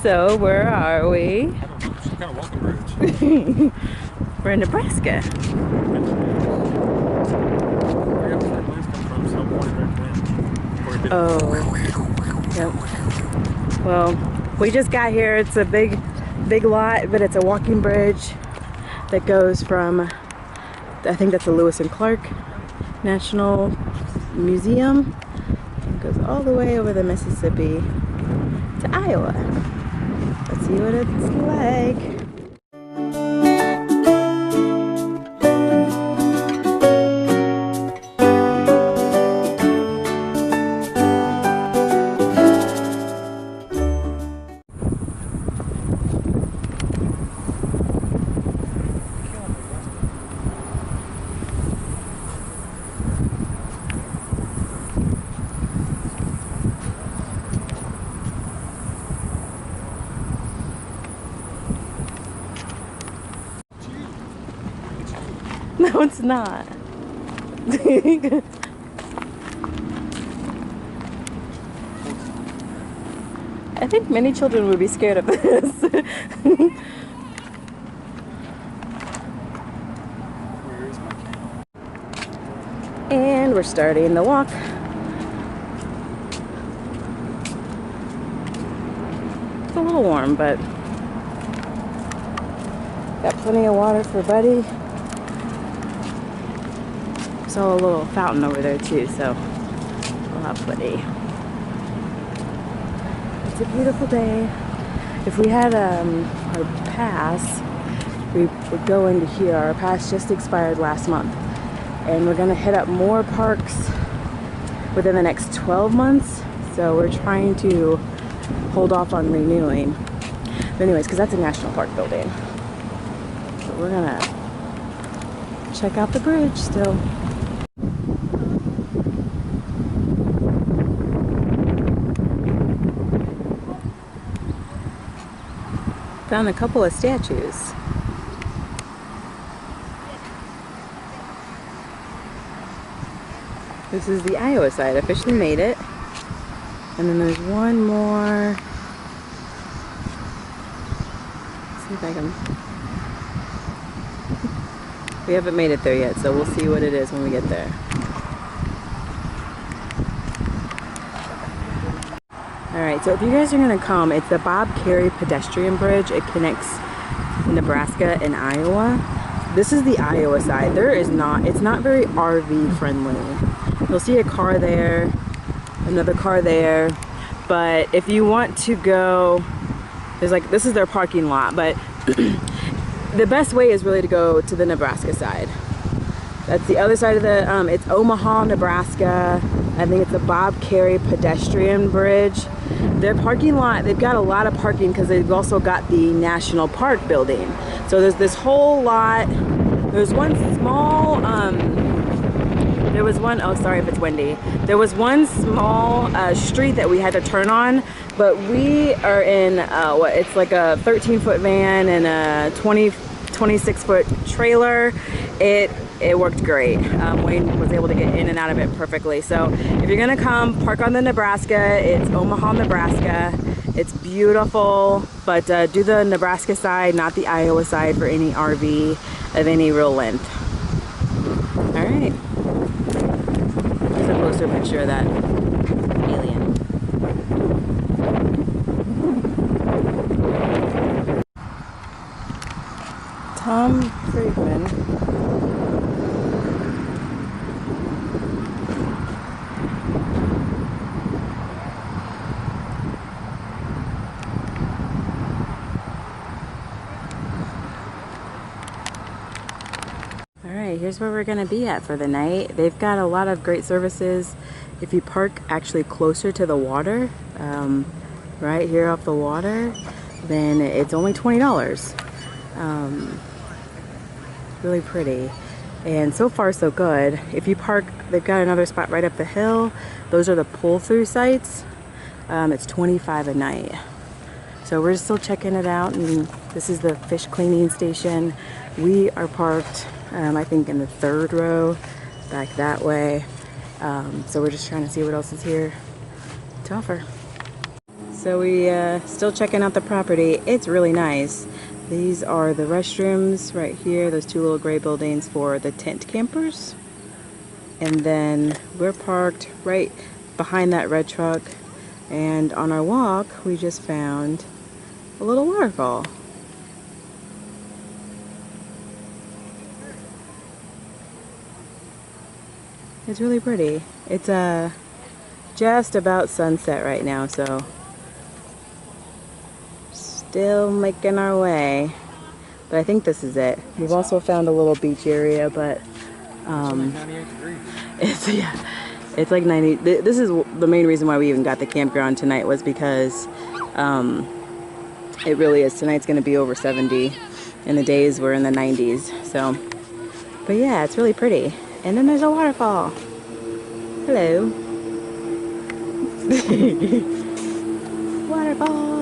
So where are we? I don't know. Some kind of walking bridge. We're in Nebraska. Where did that place come from? Some point back then. Or it didn't. Oh, yep. Well, we just got here. It's a big lot, but it's a walking bridge that goes from, I think that's the Lewis and Clark National Museum. It goes all the way over the Mississippi to Iowa. Let's see what it's like. No, it's not. I think many children would be scared of this. And we're starting the walk. It's a little warm, but got plenty of water for Buddy. Saw a little fountain over there too, so we'll have plenty. It's a beautiful day. If we had our pass, we would go into here. Our pass just expired last month, and we're gonna hit up more parks within the next 12 months. So we're trying to hold off on renewing. But anyways, because that's a national park building. So we're gonna check out the bridge still. Found a couple of statues. This is the Iowa side. Officially made it. And then there's one more. Let's see if I can. We haven't made it there yet, so we'll see what it is when we get there. Alright, so if you guys are going to come, it's the Bob Carey pedestrian bridge. It connects Nebraska and Iowa. This is the Iowa side. It's not very RV friendly. You'll see a car there, another car there, but if you want to go, this is their parking lot, but the best way is really to go to the Nebraska side. That's the other side of the, it's Omaha, Nebraska. I think it's the Bob Carey pedestrian bridge. Their parking lot, they've got a lot of parking because they've also got the National Park building. So there's this whole lot. There's one small, oh sorry if it's windy. There was one small street that we had to turn on, but we are in, it's like a 13-foot van and a 26-foot trailer. It worked great. Wayne was able to get in and out of it perfectly. So if you're gonna come, park on the Nebraska. It's Omaha, Nebraska. It's beautiful, but do the Nebraska side, not the Iowa side, for any RV of any real length. All right. Here's a closer picture of that alien. Tom Friedman. Here's where we're gonna be at for the night. They've got a lot of great services. If you park actually closer to the water, right here off the water, then it's only $20. Really pretty. And so far so good. If you park, they've got another spot right up the hill. Those are the pull-through sites. It's $25 a night. So we're still checking it out, and this is the fish cleaning station. We are parked, I think, in the 3rd row, back that way. So we're just trying to see what else is here to offer. So we still checking out the property. It's really nice. These are the restrooms right here, those two little gray buildings for the tent campers. And then we're parked right behind that red truck. And on our walk, we just found a little waterfall. It's really pretty. It's just about sunset right now, so still making our way. But I think this is it. We've also found a little beach area, but Like 98 degrees. it's like 90. This is the main reason why we even got the campground tonight, was because it really is. Tonight's going to be over 70, and the days were in the 90s. So, but yeah, it's really pretty. And then there's a waterfall. Hello. Waterfall.